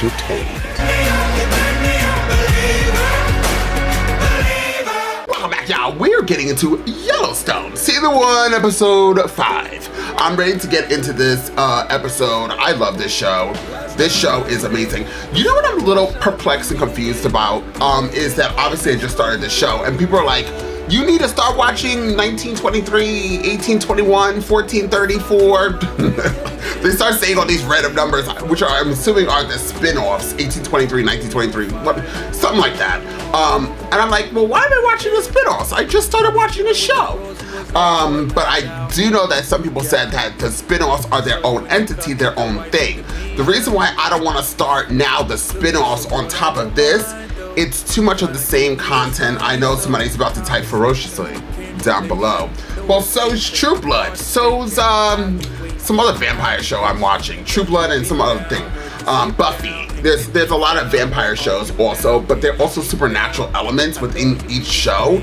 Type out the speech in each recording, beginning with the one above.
entertained. Welcome back, y'all. We're getting into Yellowstone, Season 1, Episode 5. I'm ready to get into this episode. I love this show. This show is amazing. You know what I'm a little perplexed and confused about? Is that obviously I just started this show, and people are like, you need to start watching 1923, 1821, 1434. They start saying all these random numbers, which I'm assuming are the spin-offs, 1823, 1923, something like that. And I'm like, well, why am I watching the spin-offs? I just started watching the show. But I do know that some people said that the spin-offs are their own entity, their own thing. The reason why I don't want to start now the spin-offs on top of this, it's too much of the same content. I know somebody's about to type ferociously down below. Well, so's True Blood. So's some other vampire show I'm watching. True Blood and some other thing. Buffy. There's a lot of vampire shows also, but there are also supernatural elements within each show.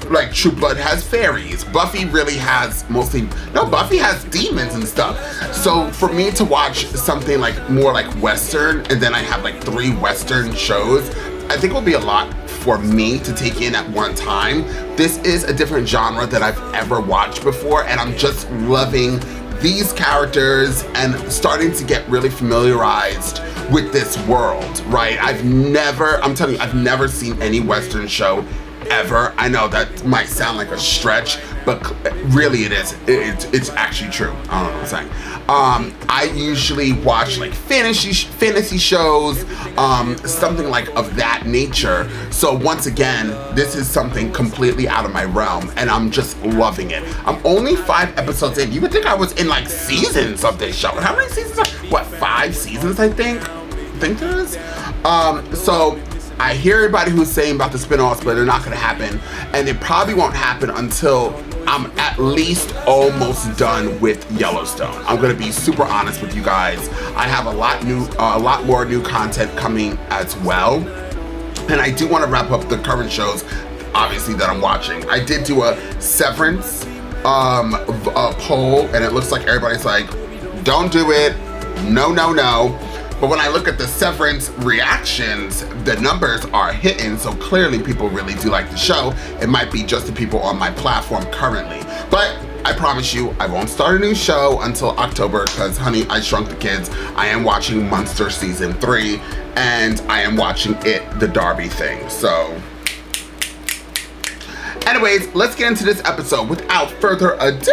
Like True Blood has fairies. Buffy really has Buffy has demons and stuff. So for me to watch something like more like Western, and then I have like 3 Western shows, I think it will be a lot for me to take in at one time. This is a different genre that I've ever watched before, and I'm just loving these characters and starting to get really familiarized with this world, right? I've never seen any Western show ever. I know that might sound like a stretch, but really it is. It's actually true. I don't know what I'm saying. I usually watch like fantasy shows, something like of that nature. So once again, this is something completely out of my realm, and I'm just loving it. I'm only 5 episodes in. You would think I was in like seasons of this show. How many seasons? 5 seasons, I think there is. So I hear everybody who's saying about the spin-offs, but they're not going to happen, and it probably won't happen until I'm at least almost done with Yellowstone. I'm going to be super honest with you guys. I have a lot more new content coming as well, and I do want to wrap up the current shows, obviously, that I'm watching. I did do a Severance poll, and it looks like everybody's like, don't do it, no. But when I look at the Severance reactions, the numbers are hitting, so clearly people really do like the show. It might be just the people on my platform currently. But I promise you, I won't start a new show until October, because, honey, I Shrunk the Kids. I am watching Monster Season 3, and I am watching the Darby thing, so. Anyways, let's get into this episode. Without further ado,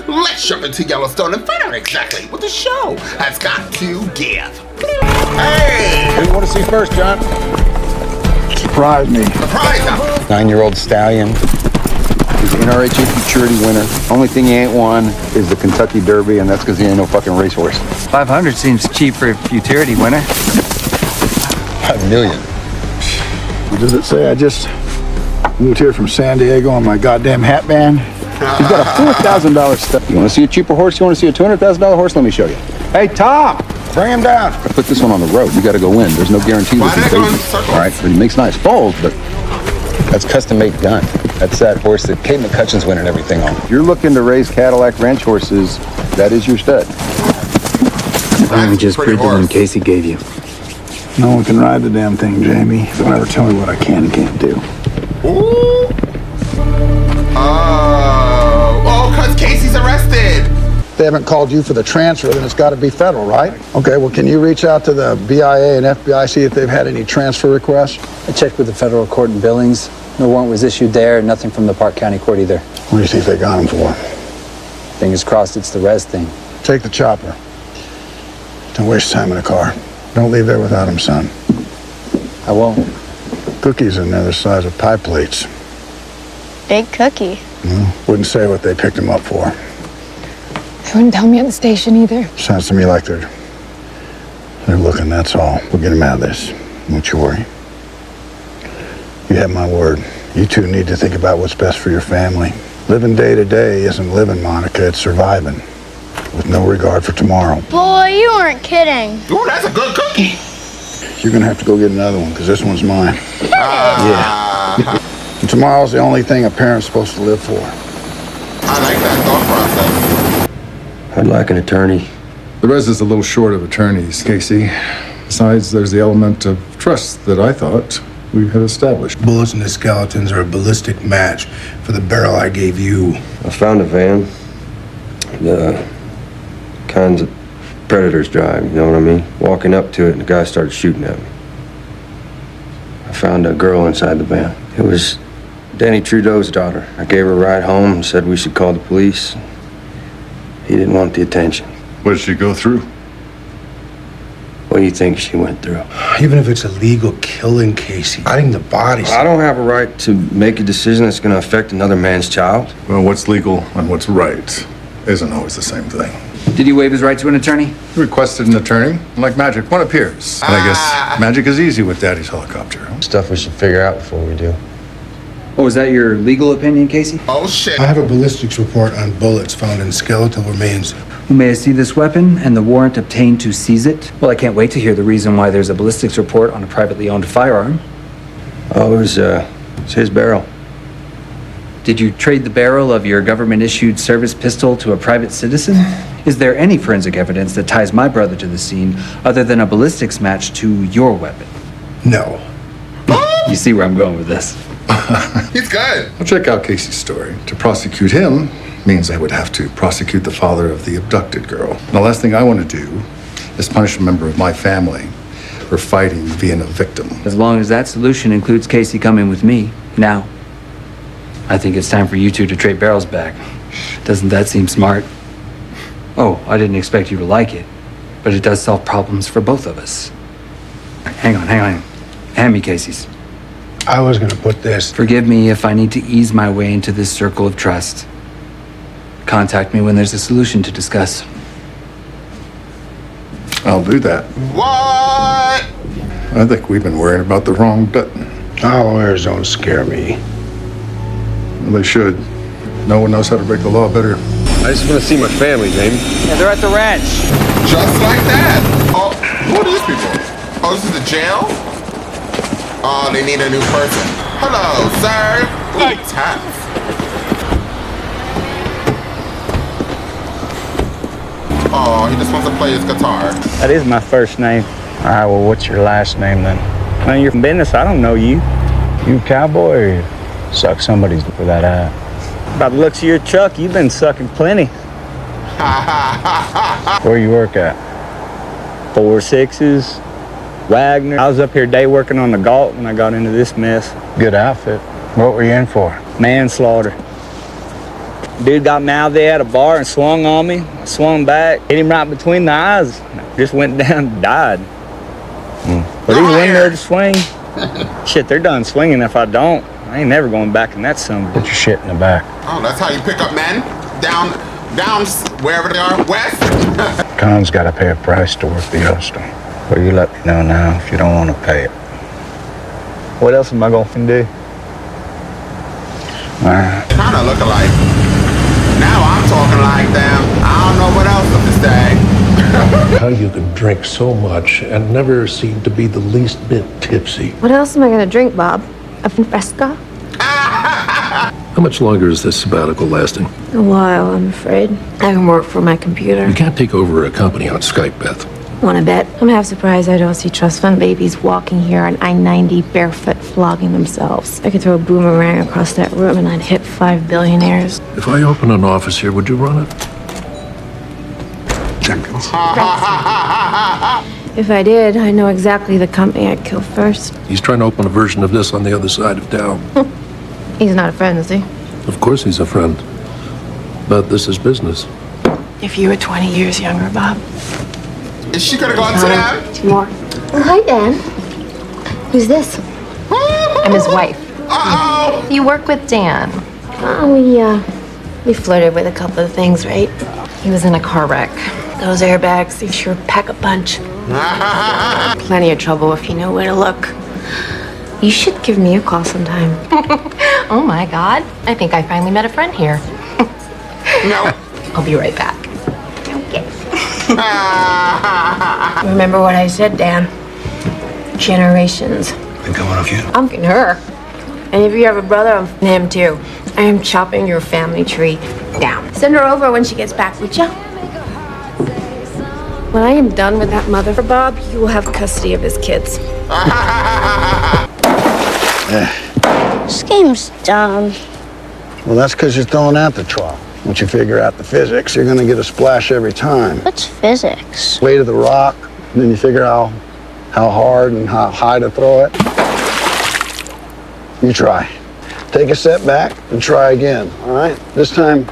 let's jump into Yellowstone and find out exactly what the show has got to give. Hey! What do you want to see first, John? Surprise me. Surprise him! 9-year-old stallion. He's an NRHA futurity winner. Only thing he ain't won is the Kentucky Derby, and that's because he ain't no fucking racehorse. 500 seems cheap for a futurity winner. 5 million. What does it say? I just moved here from San Diego on my goddamn hat band. He's got a $4,000 stuff. You want to see a cheaper horse? You want to see a $200,000 horse? Let me show you. Hey, Tom, bring him down. I put this one on the road. You got to go in. There's no guarantee Why with did I these go in babies. circles? All right, but he makes nice foals, but that's custom-made gun. That's that horse that Kate McCutcheon's winning everything on. If you're looking to raise Cadillac ranch horses, that is your stud. Why don't we just breed the one Kayce gave you? No one can ride the damn thing, Jamie. Don't ever tell me what I can and can't do. Ooh. Because Kayce's arrested. They haven't called you for the transfer, then it's got to be federal, right? Okay, well, can you reach out to the BIA and FBI, see if they've had any transfer requests? I checked with the federal court in Billings. No warrant was issued there, nothing from the Park County court either. What do you think they got him for? Fingers crossed it's the res thing. Take the chopper. Don't waste time in the car. Don't leave there without him, son. I won't. Cookies in there the size of pie plates. Big cookie. Wouldn't say what they picked him up for. They wouldn't tell me at the station either. Sounds to me like they're looking, that's all. We'll get him out of this. Don't you worry. You have my word. You two need to think about what's best for your family. Living day to day isn't living, Monica. It's surviving. With no regard for tomorrow. Boy, you weren't kidding. Ooh, that's a good cookie. You're gonna have to go get another one, because this one's mine. Yeah. And tomorrow's the only thing a parent's supposed to live for. I like that thought process. I'd like an attorney. The res is a little short of attorneys, Kayce. Besides, there's the element of trust that I thought we had established. Bullets and the skeletons are a ballistic match for the barrel I gave you. I found a van. The kinds of predators drive, you know what I mean? Walking up to it, and the guy started shooting at me. I found a girl inside the van. It was Danny Trudeau's daughter. I gave her a ride home and said we should call the police. He didn't want the attention. What did she go through? What do you think she went through? Even if it's illegal killing, Kayce, hiding the bodies. I don't have a right to make a decision that's going to affect another man's child. Well, what's legal and what's right isn't always the same thing. Did he waive his right to an attorney? He requested an attorney, and like magic, one appears. And I guess magic is easy with Daddy's helicopter. Stuff we should figure out before we do. Oh, is that your legal opinion, Kayce? Oh, shit. I have a ballistics report on bullets found in skeletal remains. May I see this weapon and the warrant obtained to seize it? Well, I can't wait to hear the reason why there's a ballistics report on a privately owned firearm. Oh, it was his barrel. Did you trade the barrel of your government-issued service pistol to a private citizen? Is there any forensic evidence that ties my brother to the scene other than a ballistics match to your weapon? No. You see where I'm going with this. He's good. Well, check out Casey's story. To prosecute him means I would have to prosecute the father of the abducted girl. And the last thing I want to do is punish a member of my family for fighting being a victim. As long as that solution includes Kayce coming with me, now, I think it's time for you two to trade barrels back. Doesn't that seem smart? Oh, I didn't expect you to like it, but it does solve problems for both of us. Hang on. Hand me Kayce's. I was gonna put this. Forgive me if I need to ease my way into this circle of trust. Contact me when there's a solution to discuss. I'll do that. What? I think we've been worrying about the wrong button. Our lawyers don't scare me. Well, they should. No one knows how to break the law better. I just want to see my family, Jamie. Yeah, they're at the ranch. Just like that. Oh, who are these people? Oh, this is the jail? Oh, they need a new person. Hello, sir. Ooh, tough. Oh, he just wants to play his guitar. That is my first name. All right, well, what's your last name then? None of your business. I don't know you. You a cowboy or you suck somebody's for that eye? By the looks of your truck, you've been sucking plenty. Where you work at? 4-6s, Wagner. I was up here day working on the Galt when I got into this mess. Good outfit. What were you in for? Manslaughter. Dude got me out there at a bar and swung on me. I swung back, hit him right between the eyes. Just went down and died. But he's in there to swing. Shit, they're done swinging if I don't. I ain't never going back in that summer. Put your shit in the back. Oh, that's how you pick up men? Down, wherever they are, west? Con's got to pay a price to work the Yellowstone. Well, you let me know now if you don't want to pay it. What else am I going to do? All right. Kind of look alike. Now I'm talking like them. I don't know what else to say. How you could drink so much and never seem to be the least bit tipsy. What else am I gonna drink, Bob? A Fresca? How much longer is this sabbatical lasting? A while, I'm afraid. I can work from my computer. You can't take over a company on Skype, Beth. Wanna bet? I'm half surprised I don't see trust fund babies walking here on I-90 barefoot flogging themselves. I could throw a boomerang across that room and I'd hit 5 billionaires. If I open an office here, would you run it? If I did, I know exactly the company I'd kill first. He's trying to open a version of this on the other side of town. He's not a friend, is he? Of course he's a friend. But this is business. If you were 20 years younger, Bob. Is she gonna go into them? 2 more. Oh, hi, Dan. Who's this? I'm his wife. Uh-oh! You work with Dan. We flirted with a couple of things, right? He was in a car wreck. Those airbags, they sure pack a punch. Plenty of trouble if you know where to look. You should give me a call sometime. Oh my God, I think I finally met a friend here. No. I'll be right back. Okay. Remember what I said, Dan. Generations. Think of one of you. I'm f***ing her. And if you have a brother, I'm f***ing him too. I am chopping your family tree down. Send her over when she gets back, would ya? When I am done with that mother for Bob, you will have custody of his kids. This game's dumb. Well, that's because you're throwing out the trough. Once you figure out the physics, you're gonna get a splash every time. What's physics? Weight of the rock, and then you figure out how hard and how high to throw it. You try. Take a step back and try again, all right? This time,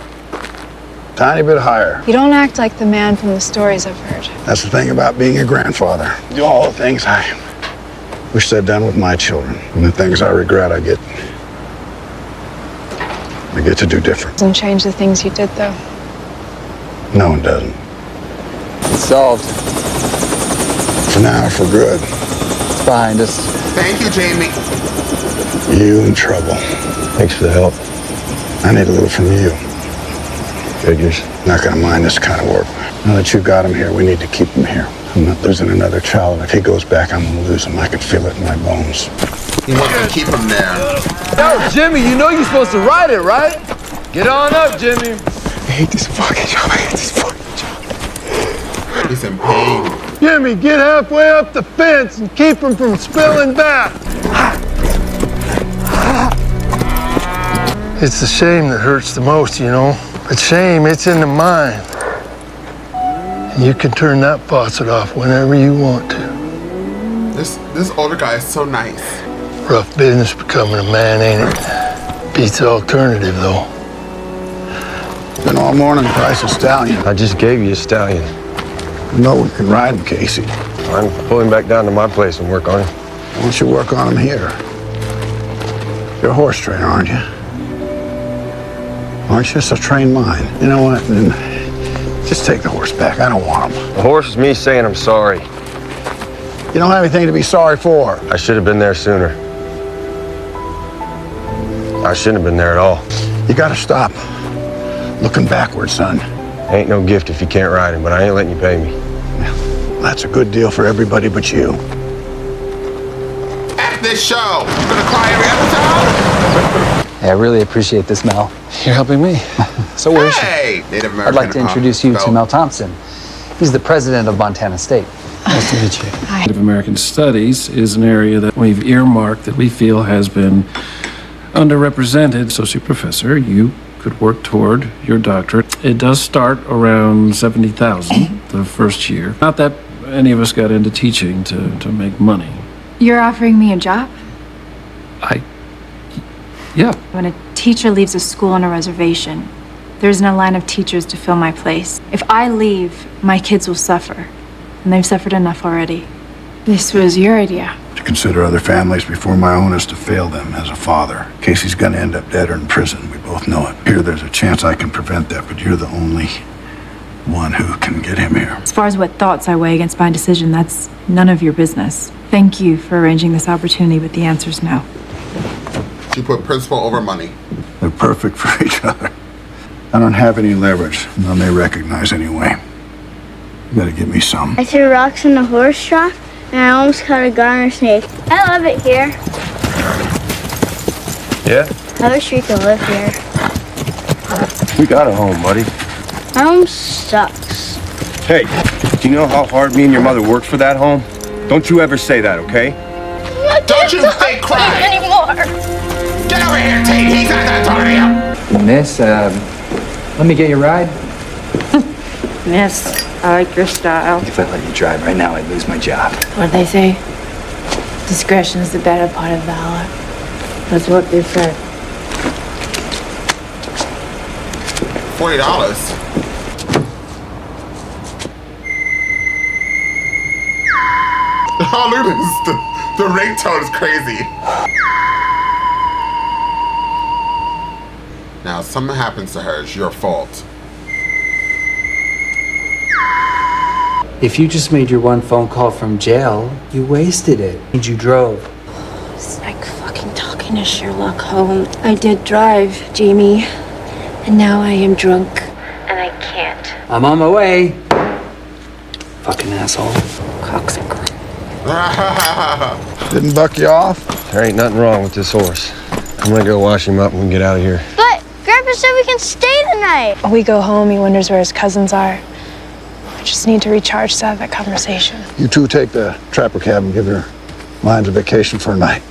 tiny bit higher. You don't act like the man from the stories I've heard. That's the thing about being a grandfather. Do all the things I wish I'd done with my children. And the things I regret, I get to do different. Doesn't change the things you did, though. No, it doesn't. It's solved. For now, for good. It's behind us. Thank you, Jamie. You in trouble. Thanks for the help. I need a little from you. Figures. Not gonna mind this kind of work. Now that you got him here, we need to keep him here. I'm not losing another child. If he goes back, I'm gonna lose him. I can feel it in my bones. He wants to keep him there. Yo, Jimmy, you know you're supposed to ride it, right? Get on up, Jimmy. I hate this fucking job. I hate this fucking job. He's in pain. Jimmy, get halfway up the fence and keep him from spilling back. It's the shame that hurts the most, you know. But shame, it's in the mind. And you can turn that faucet off whenever you want to. This older guy is so nice. Rough business becoming a man, ain't it? Beats the alternative, though. Been all morning, price of stallion. I just gave you a stallion. No one can ride him, Kayce. I'm pulling back down to my place and work on him. Why don't you work on him here? You're a horse trainer, aren't you? Aren't you? So train mine. You know what? Then just take the horse back. I don't want him. The horse is me saying I'm sorry. You don't have anything to be sorry for. I should have been there sooner. I shouldn't have been there at all. You gotta stop looking backwards, son. Ain't no gift if you can't ride him, but I ain't letting you pay me. That's a good deal for everybody but you. At this show, you're gonna cry every episode? Hey, I really appreciate this, Mel. You're helping me. So where is she? Hey, Native American. I'd like to introduce you to Mel Thompson. He's the president of Montana State. Nice to meet you. Native American Studies is an area that we've earmarked that we feel has been underrepresented. Associate professor, you could work toward your doctorate. It does start around $70,000 the first year. Not that any of us got into teaching to make money. You're offering me a job? Yeah. When a teacher leaves a school on a reservation, there isn't a line of teachers to fill my place. If I leave, my kids will suffer. And they've suffered enough already. This was your idea. To consider other families before my own is to fail them as a father. Casey's gonna end up dead or in prison. We both know it. Here, there's a chance I can prevent that, but you're the only one who can get him here. As far as what thoughts I weigh against my decision, that's none of your business. Thank you for arranging this opportunity, but the answer's no. She put principle over money. They're perfect for each other. I don't have any leverage, none they recognize anyway. You gotta give me some. I threw rocks in the horse trough, and I almost caught a garter snake. I love it here. Yeah? I wish we could live here. We got a home, buddy. My home sucks. Hey, do you know how hard me and your mother worked for that home? Don't you ever say that, okay? Don't you fake cry anymore. Get over here, Tate. He's not done talking to you. Miss, let me get your ride. Miss, I like your style. If I let you drive right now, I'd lose my job. What'd they say? Discretion's the better part of valor. That's what they said. $40. Oh, look at this. The ringtone is crazy. Now, if something happens to her, it's your fault. If you just made your one phone call from jail, you wasted it. And you drove. It's like fucking talking to Sherlock Holmes. I did drive, Jamie. And now I am drunk. And I can't. I'm on my way. Fucking asshole. Cocksucker. Didn't buck you off? There ain't nothing wrong with this horse. I'm gonna go wash him up and we can get out of here. But Grandpa said we can stay tonight. When we go home, he wonders where his cousins are. just need to recharge to have that conversation. You two take the trapper cab and give your minds a vacation for a night.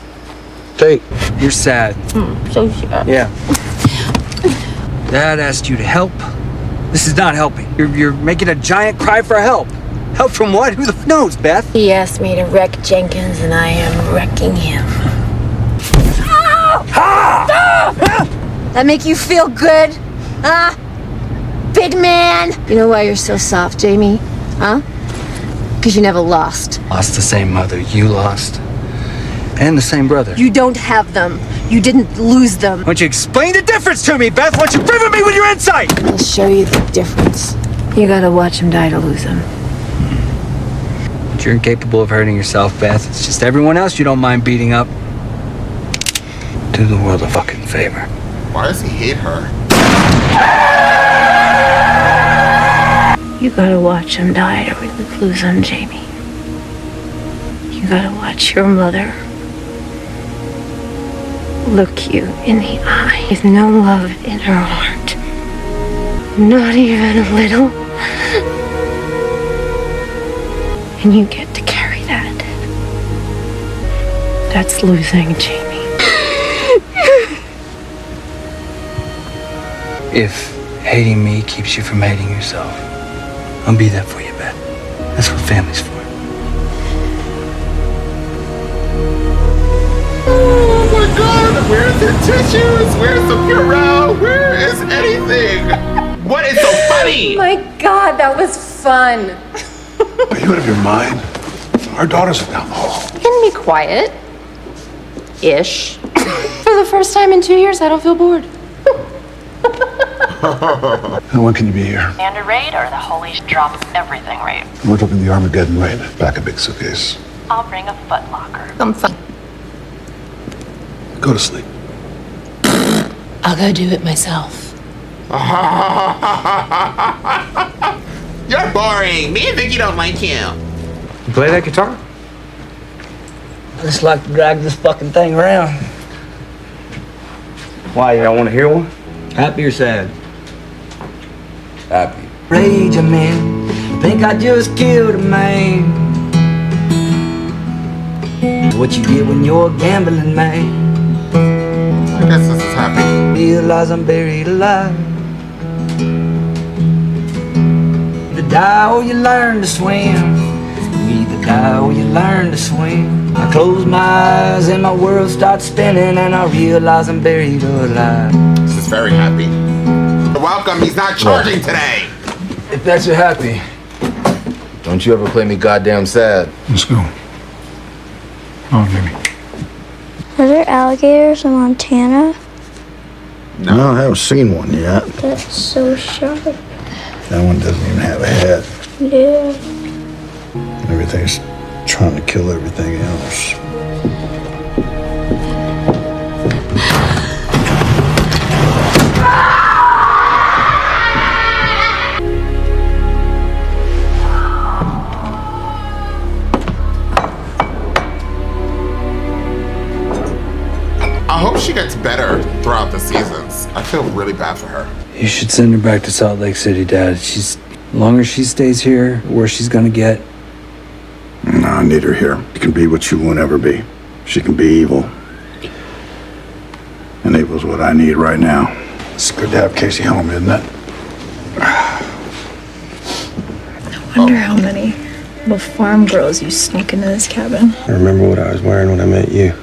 Take. You're sad. So sad. Yeah. Dad asked you to help. This is not helping. You're making a giant cry for help. Help from what? Who the f knows, Beth? He asked me to wreck Jenkins, and I am wrecking him. That make you feel good? Huh? Big man? You know why you're so soft, Jamie? Huh? Because you never lost. Lost the same mother you lost. And the same brother. You don't have them. You didn't lose them. Why don't you explain the difference to me, Beth? Why don't you prove me with your insight? I'll show you the difference. You gotta watch him die to lose him. But you're incapable of hurting yourself, Beth. It's just everyone else you don't mind beating up. Do the world a fucking favor. Why does he hate her? You gotta watch him die to lose him, Jamie. You gotta watch your mother look you in the eye with no love in her heart. Not even a little. And you get to carry that. That's losing, Jamie. If hating me keeps you from hating yourself, I'll be there for you, Beth. That's what family's for. Oh my God! Where's the tissues? Where's the Purell? Where is anything? What is so funny? My God, that was fun. Are you out of your mind? Our daughters are down the hall. You can be quiet. Ish. For the first time in 2 years, I don't feel bored. And when can you be here? Standard rate or the holy drop everything rate? We're talking the Armageddon rate. Back a big suitcase. I'll bring a foot locker. I'm fine. Go to sleep. I'll go do it myself. You're boring. Me and Vicky don't like you. You play that guitar? I just like to drag this fucking thing around. Why, you don't want to hear one? Happy or sad? Happy. Rage, a man. Think I just killed a man. What you get when you're a gambling man. I guess this is happy. Realize I'm buried alive. You either die or you learn to swim. You either die or you learn to swim. I close my eyes and my world starts spinning, and I realize I'm buried alive. This is very happy. Welcome. He's not charging today. If that's your happy, don't you ever play me goddamn sad. Let's go. Oh, baby. Are there alligators in Montana? No, I haven't seen one yet. That's so sharp. That one doesn't even have a head. Yeah. Everything's trying to kill everything else. I hope she gets better throughout the seasons. I feel really bad for her. You should send her back to Salt Lake City, Dad. As long as she stays here, the worse she's gonna get. No, I need her here. She can be what she won't ever be. She can be evil. And evil's what I need right now. It's good to have Kayce home, isn't it? I wonder how many little farm girls you sneak into this cabin. I remember what I was wearing when I met you.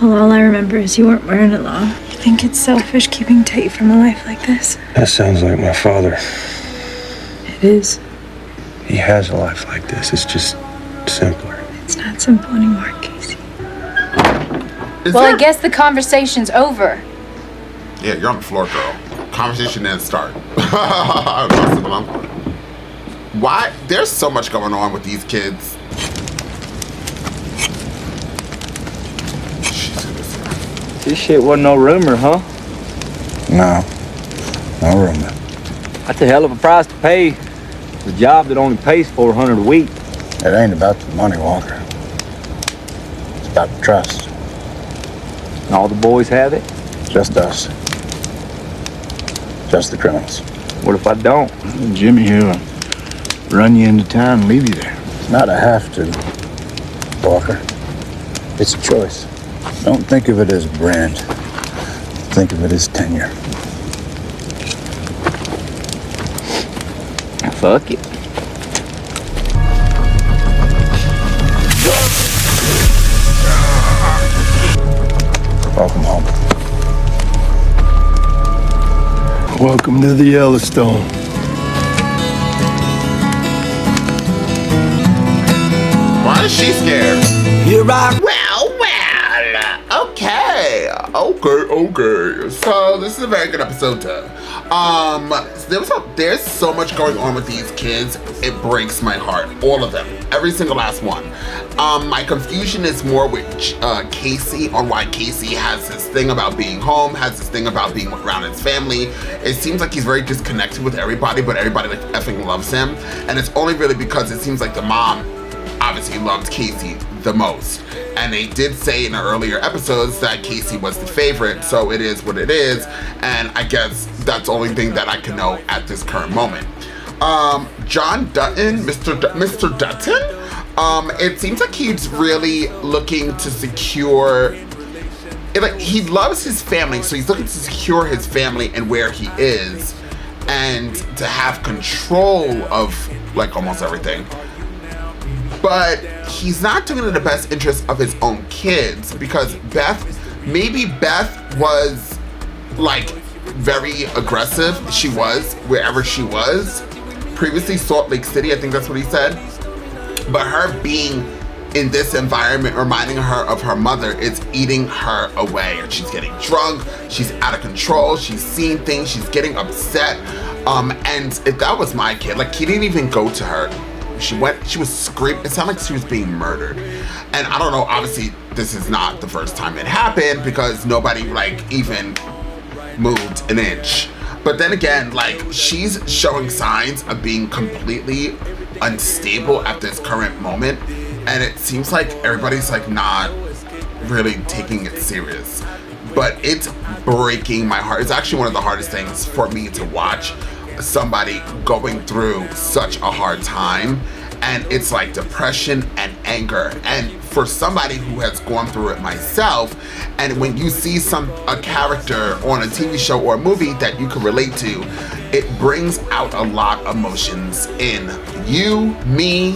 Well, all I remember is you weren't wearing it long. You think it's selfish keeping Tate from a life like this? That sounds like my father. It is. He has a life like this. It's just simpler. It's not simple anymore, Kayce. I guess the conversation's over. Yeah, you're on the floor, girl. Conversation didn't start. Why? There's so much going on with these kids. This shit wasn't no rumor, huh? No. No rumor. That's a hell of a price to pay. The job that only pays $400 a week. It ain't about the money, Walker. It's about the trust. And all the boys have it? Just us. Just the criminals. What if I don't? Jimmy here run you into town and leave you there. It's not a have to, Walker. It's a choice. Don't think of it as brand. Think of it as tenure. Fuck it. Welcome home. Welcome to the Yellowstone. Why is she scared? You're right. Well, okay. So this is a very good episode too. There's so much going on with these kids. It breaks my heart. All of them. Every single last one. My confusion is more with Kayce on why Kayce has this thing about being home, has this thing about being around his family. It seems like he's very disconnected with everybody, but everybody like effing loves him. And it's only really because it seems like the mom obviously loves Kayce the most. And they did say in the earlier episodes that Kayce was the favorite, so it is what it is. And I guess that's the only thing that I can know at this current moment. John Dutton, Mr. Dutton, it seems like he's really looking to secure, like he loves his family, so he's looking to secure his family and where he is, and to have control of like almost everything. But he's not doing it in the best interest of his own kids, because maybe Beth was like very aggressive. She was wherever she was. Previously Salt Lake City, I think that's what he said. But her being in this environment, reminding her of her mother, is eating her away. And she's getting drunk, she's out of control, she's seeing things, she's getting upset. And if that was my kid, like he didn't even go to her. She was screaming. It sounded like she was being murdered. And I don't know, obviously this is not the first time it happened, because nobody like even moved an inch. But then again, like she's showing signs of being completely unstable at this current moment. And it seems like everybody's like not really taking it serious. But it's breaking my heart. It's actually one of the hardest things for me to watch, somebody going through such a hard time. And it's like depression and anger. And for somebody who has gone through it myself, and when you see a character on a TV show or a movie that you can relate to, it brings out a lot of emotions in you, me,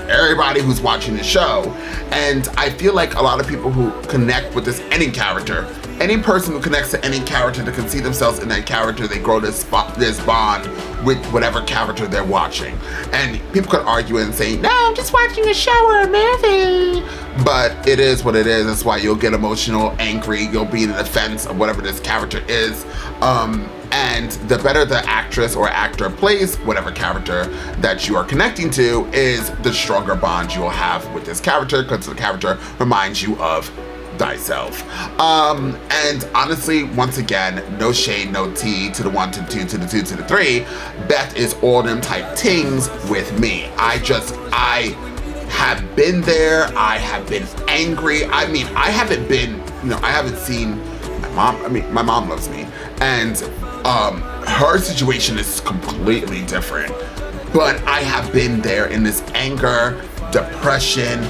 everybody who's watching the show. And I feel like a lot of people who connect with any character, any person who connects to any character that can see themselves in that character, they grow this bond with whatever character they're watching. And people could argue and say, no, I'm just watching a show or a movie. But it is what it is. That's why you'll get emotional, angry, you'll be in the defense of whatever this character is. And the better the actress or actor plays whatever character that you are connecting to, is the stronger bond you will have with this character, because the character reminds you of thyself. And honestly, once again, no shade, no tea to the 1 to the 2 to the 2 to the 3. Beth is all them type things with me. I have been there. I have been angry. I mean, I haven't been, I haven't seen my mom. I mean, my mom loves me, and her situation is completely different. But I have been there in this anger, depression,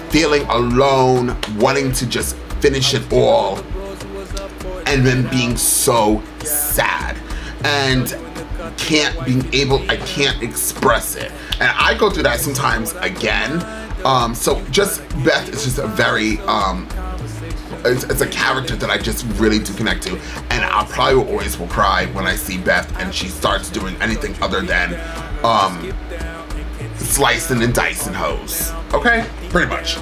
feeling alone, wanting to just finish it all, and then being so sad and I can't express it. And I go through that sometimes again. So just Beth is just a very it's a character that I just really do connect to, and I probably always will cry when I see Beth and she starts doing anything other than slicing and dicing hoes. Okay, pretty much.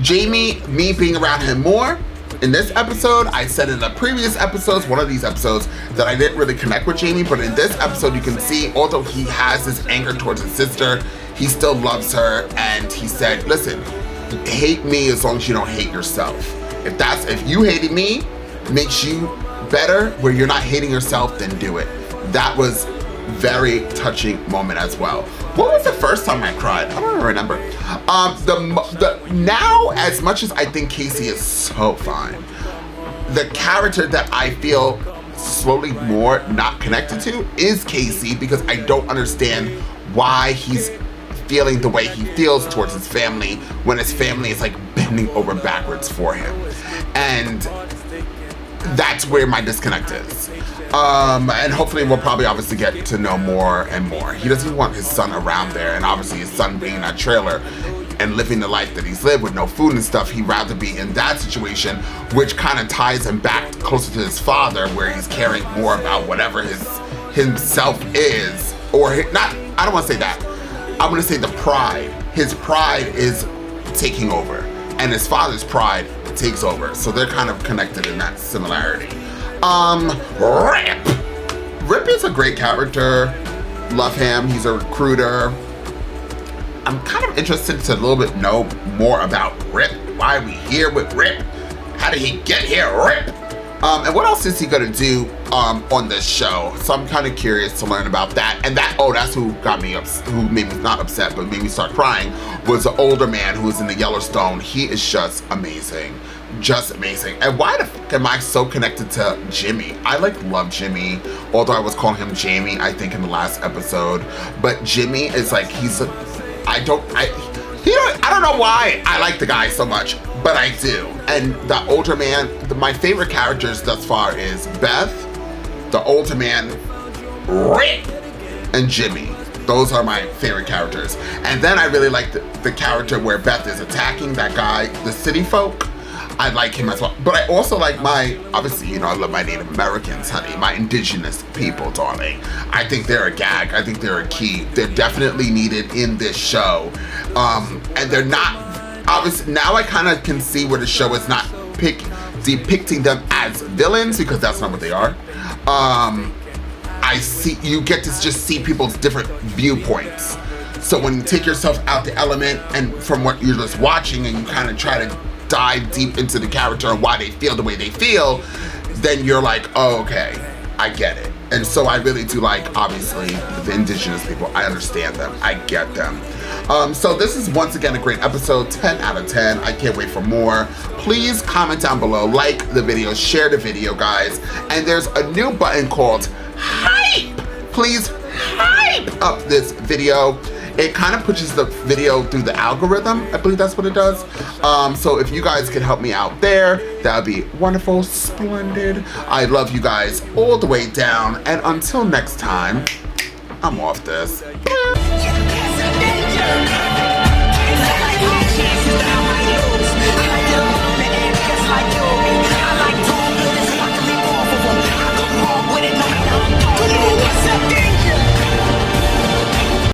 Jamie, me being around him more in this episode. I said in the previous episodes, one of these episodes, that I didn't really connect with Jamie, but in this episode you can see, although he has this anger towards his sister, he still loves her. And he said, listen, hate me as long as you don't hate yourself. If you hating me makes you better where you're not hating yourself, then do it. That was very touching moment as well. What was the first time I cried? I don't remember. Now, as much as I think Kayce is so fine, the character that I feel slowly more not connected to is Kayce, because I don't understand why he's feeling the way he feels towards his family when his family is like bending over backwards for him. And that's where my disconnect is. And hopefully we'll probably obviously get to know more and more. He doesn't want his son around there, and obviously his son being in that trailer and living the life that he's lived with no food and stuff, he'd rather be in that situation, which kind of ties him back closer to his father, where he's caring more about whatever himself is, or not, I don't want to say that. I'm going to say the pride. His pride is taking over, and his father's pride takes over. So they're kind of connected in that similarity. Rip is a great character. Love him. He's a recruiter. I'm kind of interested to a little bit know more about Rip. Why are we here with Rip? How did he get here, Rip? And what else is he gonna do on this show? So I'm kind of curious to learn about that. And that's who got me who made me not upset, but made me start crying, was the older man who was in the Yellowstone. He is just amazing. Just amazing. And why the fuck am I so connected to Jimmy? I love Jimmy, although I was calling him Jamie, I think, in the last episode. But Jimmy is like, I don't know why I like the guy so much, but I do. And the older man, my favorite characters thus far is Beth, the older man, Rick, and Jimmy. Those are my favorite characters. And then I really like the character where Beth is attacking that guy, the city folk. I like him as well. But I also like obviously, I love my Native Americans, honey. My indigenous people, darling. I think they're a gag. I think they're a key. They're definitely needed in this show. And they're not, obviously, now I kind of can see where the show is not depicting them as villains, because that's not what they are. You get to just see people's different viewpoints. So when you take yourself out the element and from what you're just watching, and you kind of try to dive deep into the character and why they feel the way they feel, then you're like, oh, okay, I get it. And so I really do like, obviously, the indigenous people. I understand them. I get them. So this is once again a great episode, 10 out of 10. I can't wait for more. Please comment down below, like the video, share the video, guys. And there's a new button called hype. Please hype up this video. It kind of pushes the video through the algorithm. I believe that's what it does. So if you guys could help me out there, that would be wonderful, splendid. I love you guys all the way down. And until next time, I'm off this. Like